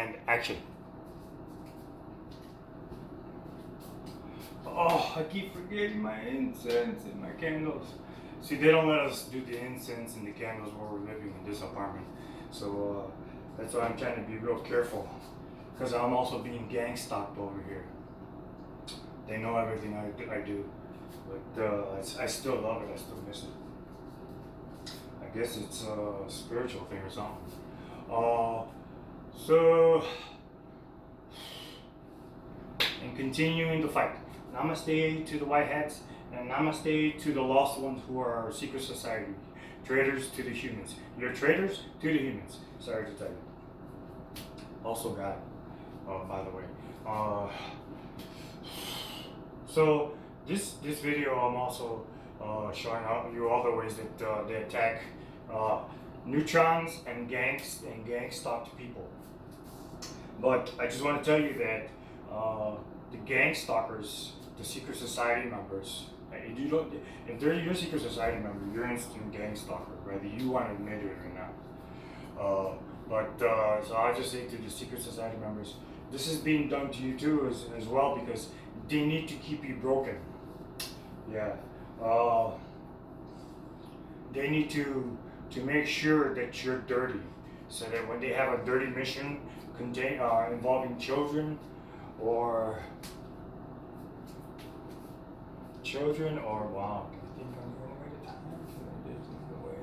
and action. Oh, I keep forgetting my incense and my candles. See, they don't let us do the incense and the candles where we're living in this apartment. So that's why I'm trying to be real careful. Because I'm also being gang stalked over here. They know everything I do. But I still love it. I still miss it. I guess it's a spiritual thing or something. So, and continuing the fight. Namaste to the white hats, and namaste to the lost ones who are our secret society. Traitors to the humans. You're traitors to the humans. Sorry to tell you. Also God, by the way. So this video, I'm also showing you all the ways that they attack neutrons and gang stalked people. But I just want to tell you that the gang stalkers, the secret society members, if they're your secret society member, you're an instant gang stalker, whether you want to admit it or not. So I'll just say to the secret society members, this is being done to you too as well, because they need to keep you broken. Yeah. They need to make sure that you're dirty, so that when they have a dirty mission involving children or wow, I think I'm going away to time. There's no way.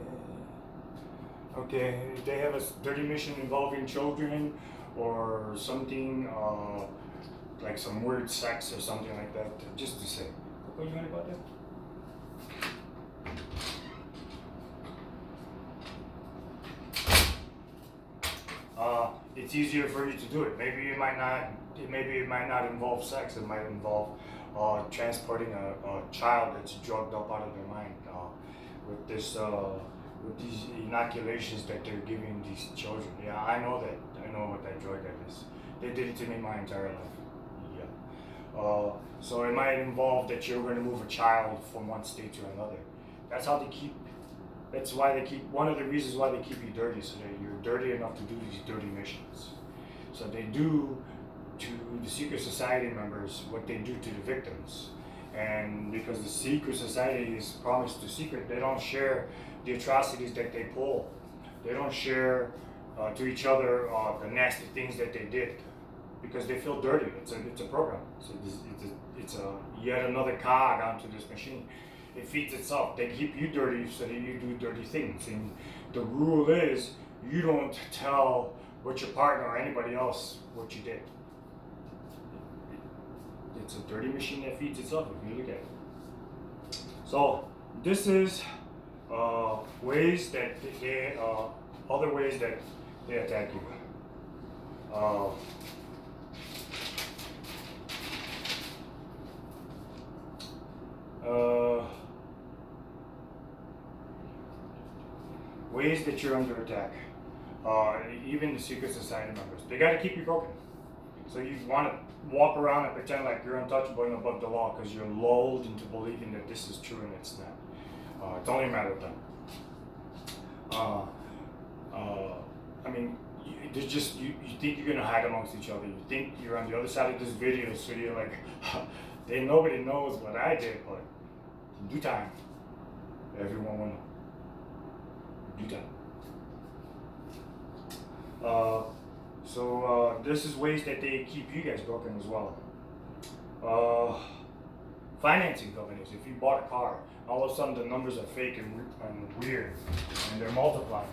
Okay, if they have a dirty mission involving children or something like some weird sex or something like that, just to say. What you want about that? It's easier for you to do it. Maybe it might not involve sex. It might involve transporting a child that's drugged up out of their mind with these inoculations that they're giving these children. Yeah, I know that. I know what that drug that is. They did it to me my entire life. Yeah. So it might involve that you're going to move a child from one state to another. That's how they keep. That's why they keep. One of the reasons why they keep you dirty, so that you're dirty enough to do these dirty missions. So they do to the secret society members what they do to the victims. And because the secret society is promised to secret, they don't share the atrocities that they pull. They don't share to each other the nasty things that they did, because they feel dirty. It's a program. So it's a yet another cog onto this machine. It feeds itself. They keep you dirty so that you do dirty things. And the rule is, you don't tell what your partner or anybody else what you did. It's a dirty machine that feeds itself, if you look at it. So this is ways that other ways that they attack you. Ways that you're under attack. Even the secret society members, they got to keep you broken. So you want to walk around and pretend like you're untouchable and above the law, because you're lulled into believing that this is true and it's not. It's only a matter of time. I mean, you think you're gonna hide amongst each other. You think you're on the other side of this video, so you're like, nobody knows what I did, but in due time, everyone will know. In due time. So this is ways that they keep you guys broken as well. Financing companies. If you bought a car, all of a sudden the numbers are fake and weird, and they're multiplying.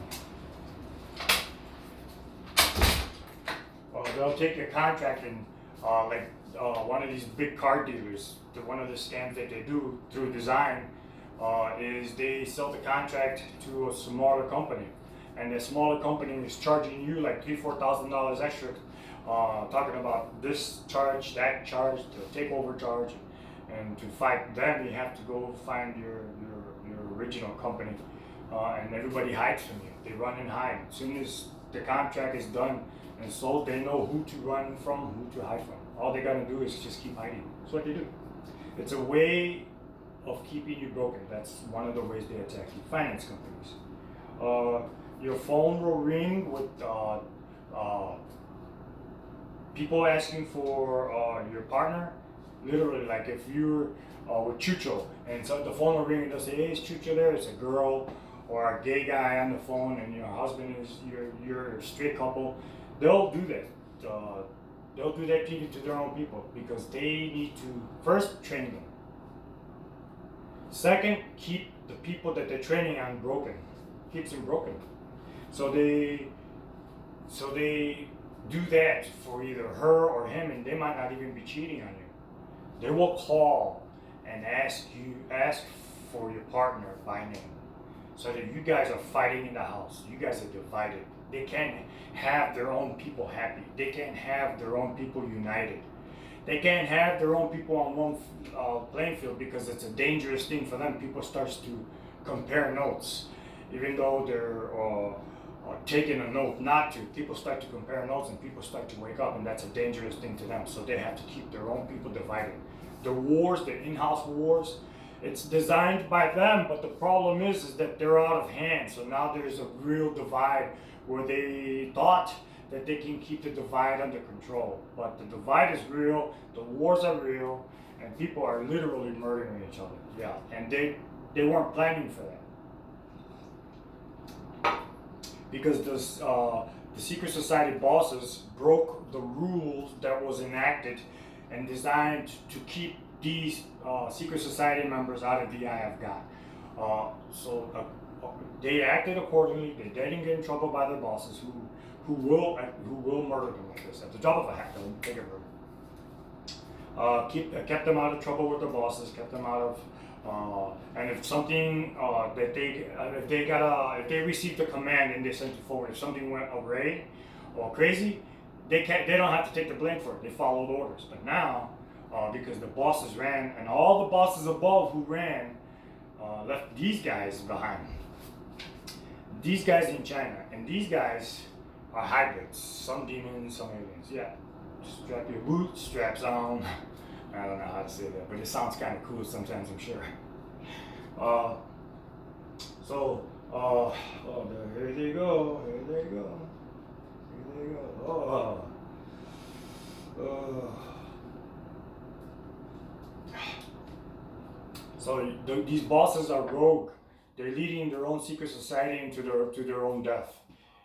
They'll take your contract and one of these big car dealers. One of the scams that they do through design is they sell the contract to a smaller company. And the smaller company is charging you like $3,000-$4,000 extra, talking about this charge, that charge, the takeover charge, and to fight them, you have to go find your original company, and everybody hides from you. They run and hide. As soon as the contract is done and sold, they know who to run from, who to hide from. All they gotta do is just keep hiding. That's what they do. It's a way of keeping you broken. That's one of the ways they attack you. Finance companies. Your phone will ring with people asking for your partner, literally, like if you're with Chucho and so the phone will ring and they'll say, hey, is Chucho there? It's a girl or a gay guy on the phone and your husband is your straight couple, they'll do that. They'll do that to their own people because they need to first train them. Second, keep the people that they're training on broken. Keeps them broken. So they do that for either her or him, and they might not even be cheating on you. They will call and ask for your partner by name, so that you guys are fighting in the house. You guys are divided. They can't have their own people happy. They can't have their own people united. They can't have their own people on one playing field because it's a dangerous thing for them. People starts to compare notes, even though they're taking a note not to. People start to compare notes and people start to wake up, and that's a dangerous thing to them. So they have to keep their own people divided. The wars, the in-house wars, it's designed by them, but the problem is that they're out of hand. So now there's a real divide where they thought that they can keep the divide under control. But the divide is real, the wars are real, and people are literally murdering each other. Yeah, and they weren't planning for that. Because the secret society bosses broke the rules that was enacted and designed to keep these secret society members out of the eye of God. So they acted accordingly. They didn't get in trouble by their bosses, who will murder them like this at the drop of a hat. They'll take it kept them out of trouble with their bosses. Kept them out of and if something if they received a command and they sent it forward, if something went awry or crazy, they don't have to take the blame for it. They followed orders. But now, because the bosses ran, and all the bosses above who ran left these guys behind. These guys in China, and these guys are hybrids. Some demons, some aliens. Yeah, strap your bootstraps on. I don't know how to say that, but it sounds kind of cool sometimes, I'm sure. Here they go. So these bosses are rogue. They're leading their own secret society into their own death.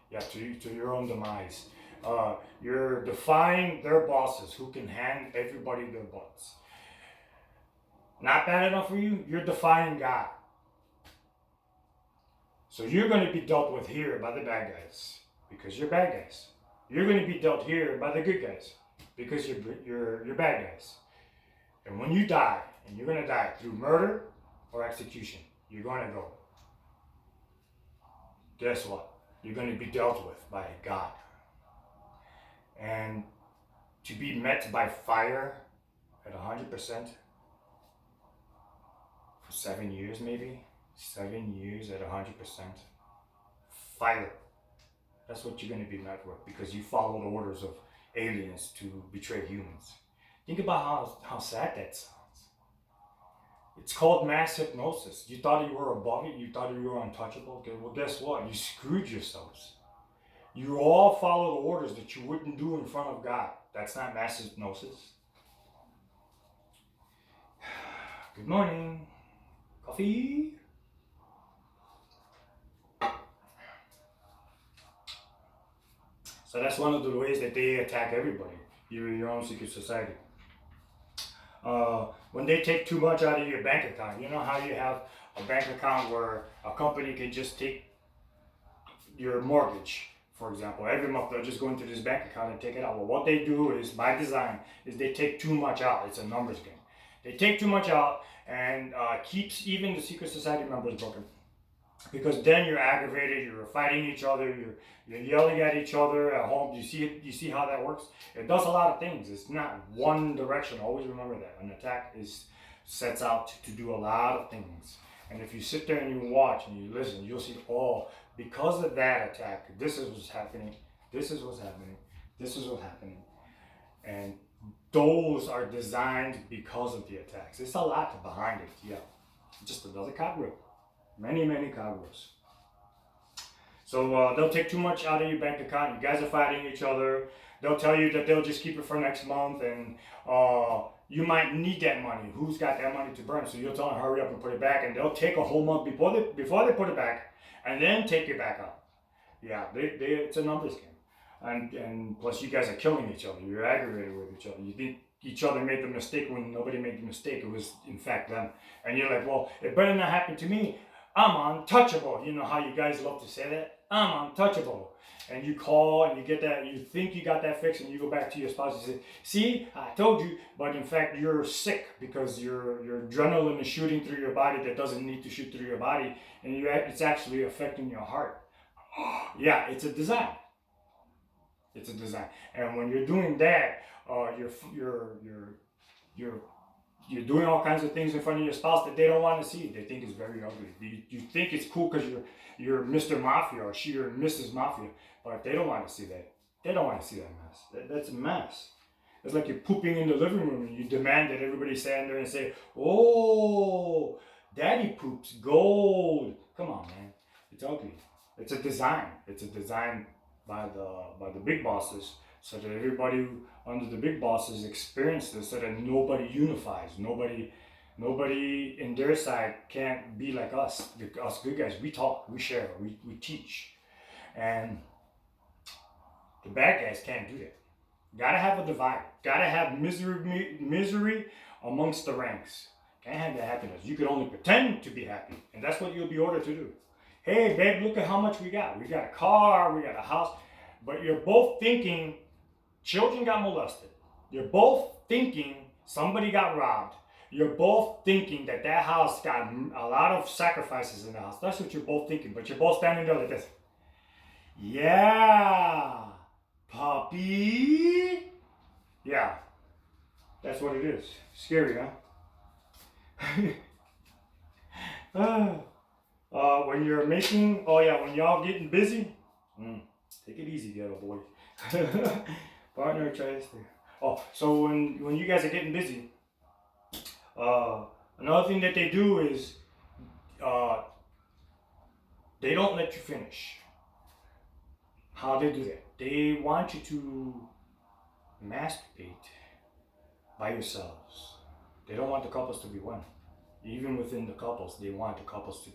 Yeah, to your own demise. You're defying their bosses who can hand everybody their butts. Not bad enough for you? You're defying God. So you're going to be dealt with here by the bad guys because you're bad guys. You're going to be dealt here by the good guys because you're bad guys. And when you die, and you're going to die through murder or execution, you're going to go. Guess what? You're going to be dealt with by God. And to be met by fire at 100% for 7 years, maybe 7 years at 100%, fire. That's what you're going to be met with because you followed orders of aliens to betray humans. Think about how sad that sounds. It's called mass hypnosis. You thought you were above it. You thought you were untouchable. Okay, well, guess what? You screwed yourselves. You all followed orders that you wouldn't do in front of God. That's not mass hypnosis. Good morning. Coffee? So that's one of the ways that they attack everybody. Your own secret society. When they take too much out of your bank account, you know how you have a bank account where a company can just take your mortgage, for example. Every month they'll just go into this bank account and take it out. Well, what they do is, by design, is they take too much out. It's a numbers game. They take too much out and keeps even the secret society members broken. Because then you're aggravated, you're fighting each other, you're yelling at each other at home. You see how that works? It does a lot of things. It's not one direction. Always remember that. An attack sets out to do a lot of things. And if you sit there and you watch and you listen, you'll see, because of that attack, this is what's happening, this is what's happening, this is what's happening. And those are designed because of the attacks. It's a lot behind it, yeah. Just another cobweb. Many, many cobwebs. So they'll take too much out of your bank account. You guys are fighting each other. They'll tell you that they'll just keep it for next month, and you might need that money. Who's got that money to burn? So you'll tell them hurry up and put it back, and they'll take a whole month before they put it back, and then take it back out. Yeah, it's a numbers game, and plus you guys are killing each other. You're aggravated with each other. You think each other made the mistake when nobody made the mistake. It was in fact them, and you're like, well, it better not happen to me. I'm untouchable. You know how you guys love to say that? I'm untouchable. And you call and you get that, you think you got that fixed, and you go back to your spouse and say, see, I told you, but in fact you're sick because your adrenaline is shooting through your body that doesn't need to shoot through your body, and it's actually affecting your heart. Yeah, it's a design. It's a design. And when you're doing that, you're doing all kinds of things in front of your spouse that they don't want to see. They think it's very ugly. You think it's cool because you're Mr. Mafia or you're Mrs. Mafia, but they don't want to see that. They don't want to see that mess. That's a mess. It's like you're pooping in the living room and you demand that everybody stand there and say, "Oh, Daddy poops gold." Come on, man. It's ugly. It's a design. It's a design by the big bosses, so that everybody under the big bosses experience this, so that nobody unifies. Nobody in their side can't be like us. Us good guys, we talk, we share, we teach. And the bad guys can't do that. Gotta have a divide. Gotta have misery amongst the ranks. Can't have the happiness. You can only pretend to be happy. And that's what you'll be ordered to do. Hey, babe, look at how much we got. We got a car, we got a house. But you're both thinking children got molested. You're both thinking somebody got robbed. You're both thinking that house got a lot of sacrifices in the house. That's what you're both thinking. But you're both standing there like this. Yeah, puppy. Yeah, that's what it is. Scary, huh? When you're making, when y'all getting busy, take it easy, ghetto boy. Partner tries to. Oh, so when you guys are getting busy, another thing that they do is they don't let you finish. How they do that? They want you to masturbate by yourselves. They don't want the couples to be one. Even within the couples, they want the couples to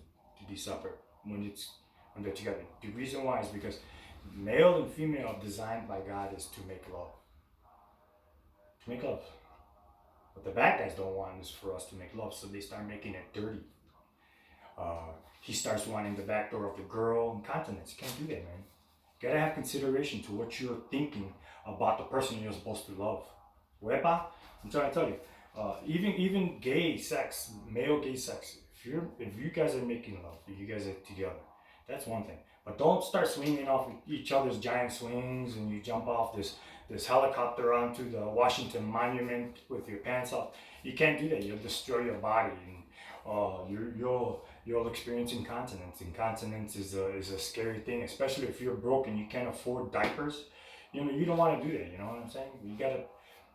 be separate when they're together. The reason why is because male and female are designed by God is to make love. To make love. What the bad guys don't want is for us to make love, so they start making it dirty. He starts wanting the back door of the girl. Incontinence. You can't do that, man. You gotta have consideration to what you're thinking about the person you're supposed to love. Wepa, I'm trying to tell you. Even gay sex, male gay sex. If you guys are making love, if you guys are together, that's one thing. But don't start swinging off each other's giant swings and you jump off this helicopter onto the Washington Monument with your pants off. You can't do that. You'll destroy your body, and you'll experience incontinence. Incontinence is a scary thing, especially if you're broke and you can't afford diapers. You don't want to do that. You know what I'm saying?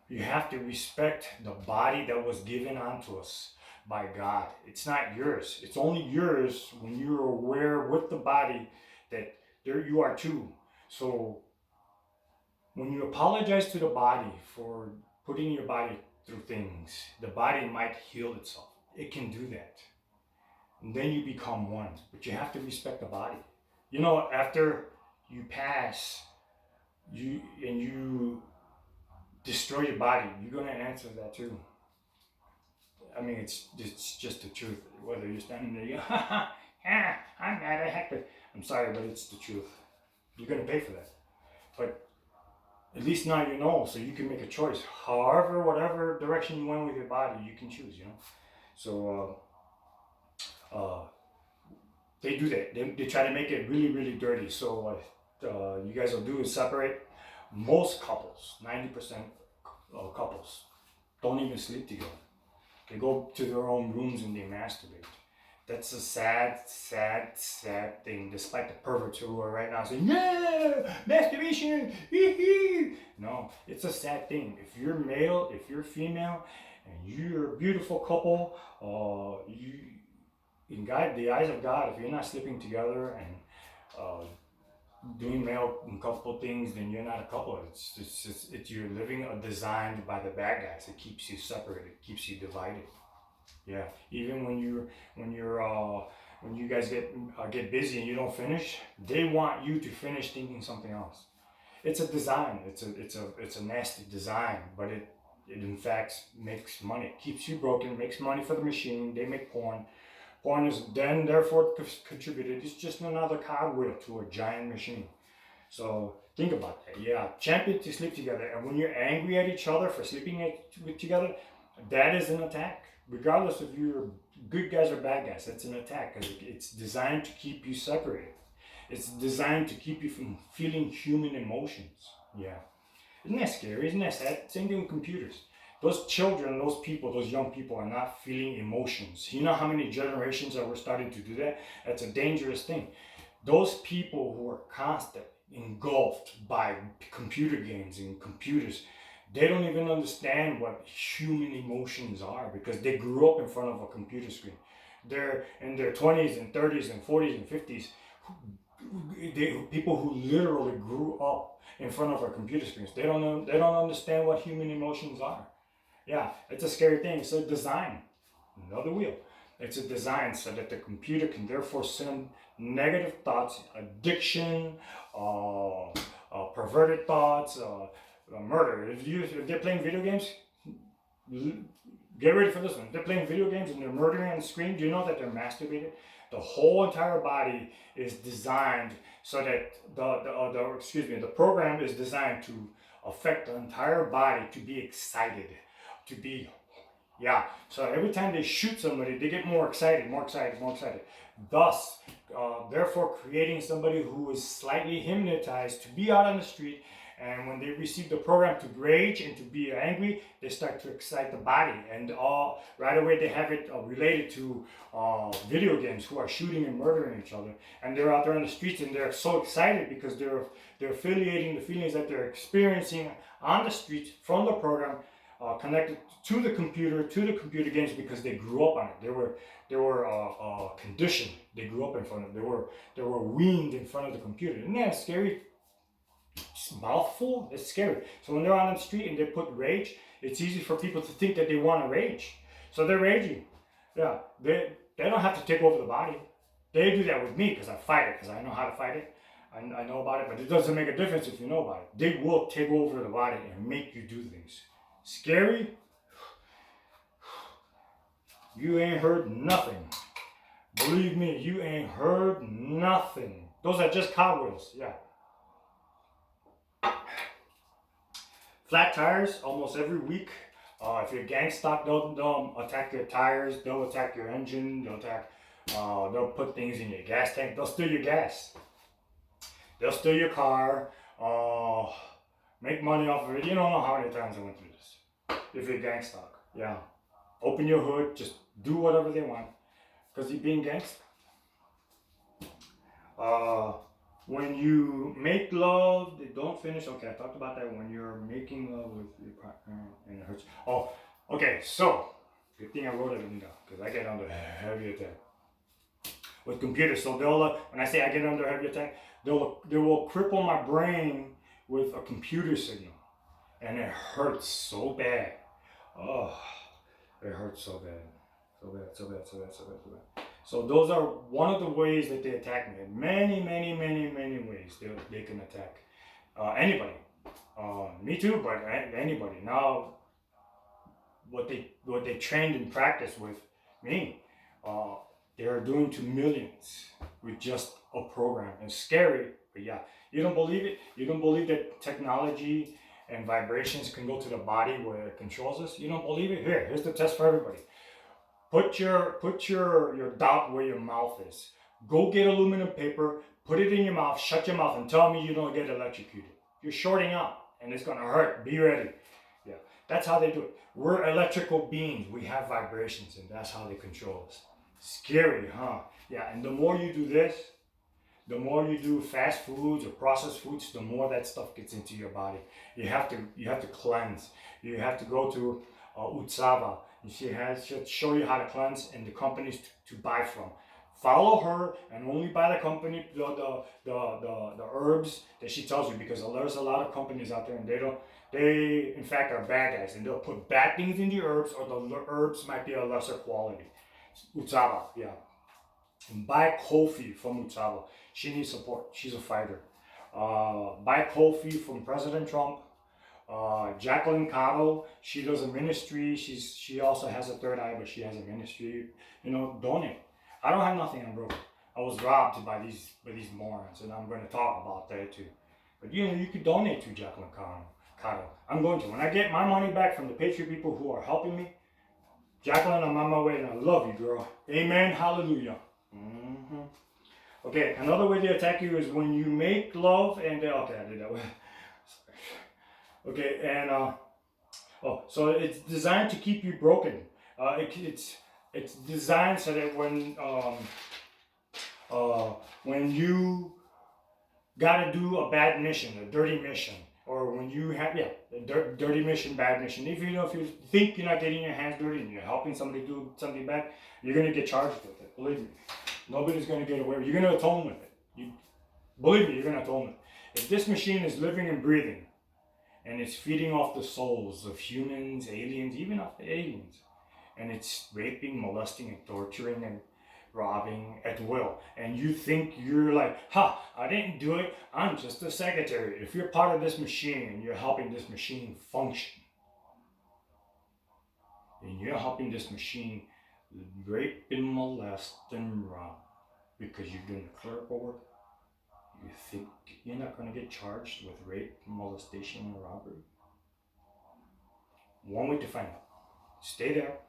You have to respect the body that was given onto us by God. It's not yours. It's only yours when you're aware with the body that there you are too. So when you apologize to the body for putting your body through things, the body might heal itself. It can do that. And then you become one. But you have to respect the body. After you pass, you destroy your body, you're going to answer that too. I mean, it's just the truth. Whether you're standing there, I'm mad, I have to. I'm sorry, but it's the truth. You're going to pay for that. But at least now you know, so you can make a choice. However, whatever direction you went with your body, you can choose, So, they do that. They try to make it really, really dirty. So what you guys will do is separate. Most couples, 90% of couples, don't even sleep together. They go to their own rooms and they masturbate. That's a sad, sad, sad thing, despite the perverts who are right now saying, yeah, masturbation, No, it's a sad thing. If you're male, if you're female, and you're a beautiful couple, in God, the eyes of God, if you're not sleeping together and doing male couple things, then you're not a couple. It's you're living a designed by the bad guys. It keeps you separated, keeps you divided. Yeah, even when you guys get busy and you don't finish, they want you to finish thinking something else. It's a design. It's a nasty design, but it in fact makes money. It keeps you broken. Makes money for the machine. They make porn. Porn is then therefore contributed. It's just another cogwheel to a giant machine. So think about that. Yeah, champion to sleep together, and when you're angry at each other for sleeping together, that is an attack. Regardless if you're good guys or bad guys, that's an attack because it's designed to keep you separated. It's designed to keep you from feeling human emotions. Yeah. Isn't that scary? Isn't that sad? Same thing with computers. Those children, those people, those young people are not feeling emotions. You know how many generations that we're starting to do that? That's a dangerous thing. Those people who are constantly engulfed by computer games and computers, they don't even understand what human emotions are because they grew up in front of a computer screen. They're in their 20s and 30s and 40s and 50s. People who literally grew up in front of our computer screens. They don't know. They don't understand what human emotions are. Yeah, it's a scary thing. It's a design. Another wheel. It's a design so that the computer can therefore send negative thoughts, addiction, perverted thoughts, murder. If they're playing video games, get ready for this one. If they're playing video games and they're murdering on the screen, do you know that they're masturbating? The whole entire body is designed so that the program is designed to affect the entire body to be excited, to be yeah. So every time they shoot somebody, they get more excited, more excited, more excited. Thus, therefore, creating somebody who is slightly hypnotized to be out on the street. And when they receive the program to rage and to be angry, they start to excite the body. And right away they have it related to video games who are shooting and murdering each other. And they're out there on the streets and they're so excited because they're affiliating the feelings that they're experiencing on the streets from the program connected to the computer games because they grew up on it. They were conditioned. They grew up in front of it. They were weaned in front of the computer. Isn't that scary? Mouthful, it's scary. So when they're on the street and they put rage, it's easy for people to think that they want to rage. So they're raging. Yeah, they don't have to take over the body. They do that with me because I fight it, because I know how to fight it. I know about it, but it doesn't make a difference if you know about it. They will take over the body and make you do things. Scary? You ain't heard nothing. Believe me, you ain't heard nothing. Those are just cowgirls, yeah. Flat tires almost every week. If you're gang stock, they'll attack your tires. They'll attack your engine. They'll put things in your gas tank. They'll steal your gas. They'll steal your car. Make money off of it. You don't know how many times I went through this. If you're gang stock, yeah. Open your hood. Just do whatever they want. Because you're being gangster. When you make love, they don't finish. Okay, I talked about that. When you're making love with your partner and it hurts. Oh, okay. So, good thing I wrote it down because I get under heavy attack with computers. So when I say I get under heavy attack, they will cripple my brain with a computer signal, and it hurts so bad. Oh, it hurts so bad, so bad, so bad, so bad, so bad, so bad. So those are one of the ways that they attack me. Many, many, many, many ways they can attack anybody. Me too, but anybody. Now, what they trained and practiced with me, they are doing to millions with just a program. It's scary, but yeah, you don't believe it. You don't believe that technology and vibrations can go to the body where it controls us. You don't believe it? Here's the test for everybody. Put your doubt where your mouth is. Go get aluminum paper, put it in your mouth, shut your mouth, and tell me you don't get electrocuted. You're shorting out, and it's gonna hurt. Be ready. Yeah, that's how they do it. We're electrical beings. We have vibrations, and that's how they control us. Scary, huh? Yeah, and the more you do this, the more you do fast foods or processed foods, the more that stuff gets into your body. You have to cleanse. You have to go to Utsava. She show you how to cleanse and the companies to buy from. Follow her and only buy the company the herbs that she tells you, because there's a lot of companies out there and they in fact are bad guys, and they'll put bad things in the herbs, or the herbs might be a lesser quality. Utsaba, yeah. And buy Kofi from Utsaba. She needs support. She's a fighter. Buy Kofi from President Trump. Jacqueline Cotto, she does a ministry. She also has a third eye, but she has a ministry. Donate. I don't have nothing. I'm broke. I was robbed by these morons, and I'm going to talk about that too. But you could donate to Jacqueline Cotto. I'm going to. When I get my money back from the Patriot people who are helping me, Jacqueline, I'm on my way, and I love you, girl. Amen. Hallelujah. Mm-hmm. Okay, another way they attack you is when you make love and okay, I did that way. Okay, and so it's designed to keep you broken. It's designed so that when you gotta do a bad mission, a dirty mission, or when you have a dirty mission, bad mission. If you think you're not getting your hands dirty and you're helping somebody do something bad, you're gonna get charged with it. Believe me, nobody's gonna get away. You're gonna atone with it. Believe me, you're gonna atone with it. If this machine is living and breathing, and it's feeding off the souls of humans, aliens, even off the aliens, and it's raping, molesting, and torturing, and robbing at will, and you think you're like, I didn't do it, I'm just a secretary. If you're part of this machine and you're helping this machine function, and you're helping this machine rape and molest and rob because you're doing the clerical work, you think you're not going to get charged with rape, molestation, and robbery? One way to find out. Stay there,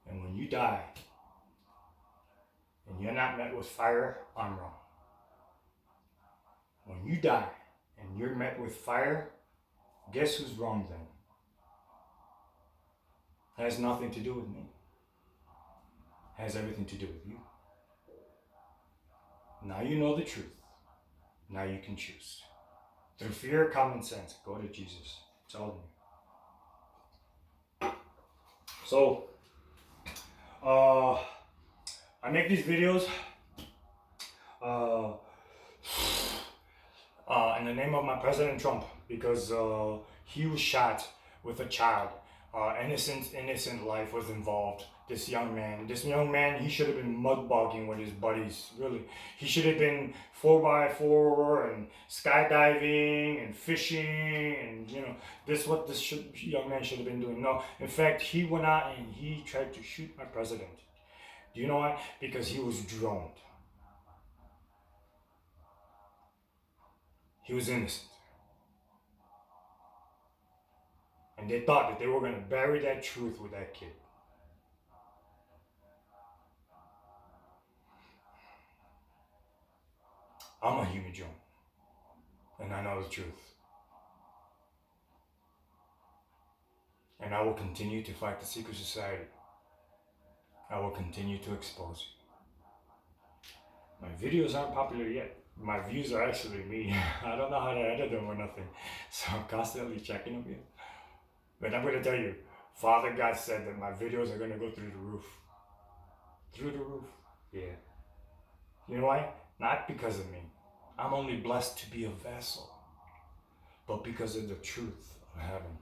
and when you die, and you're not met with fire, I'm wrong. When you die and you're met with fire, guess who's wrong then? Has nothing to do with me. Has everything to do with you. Now you know the truth. Now you can choose. Through fear, common sense, go to Jesus. Tell me. So, I make these videos in the name of my President Trump, because he was shot with a child. Innocent life was involved. This young man, he should have been mudbogging with his buddies, really. He should have been 4x4 and skydiving and fishing, and this is what this young man should have been doing. No, in fact, he went out and he tried to shoot my president. Do you know why? Because he was droned. He was innocent. And they thought that they were going to bury that truth with that kid. I'm a human drone. And I know the truth. And I will continue to fight the secret society. I will continue to expose you. My videos aren't popular yet. My views are actually me. I don't know how to edit them or nothing. So I'm constantly checking them here. But I'm going to tell you, Father God said that my videos are going to go through the roof. Through the roof. Yeah. You know why? Not because of me. I'm only blessed to be a vessel. But because of the truth of heaven.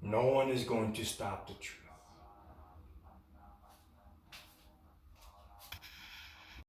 No one is going to stop the truth.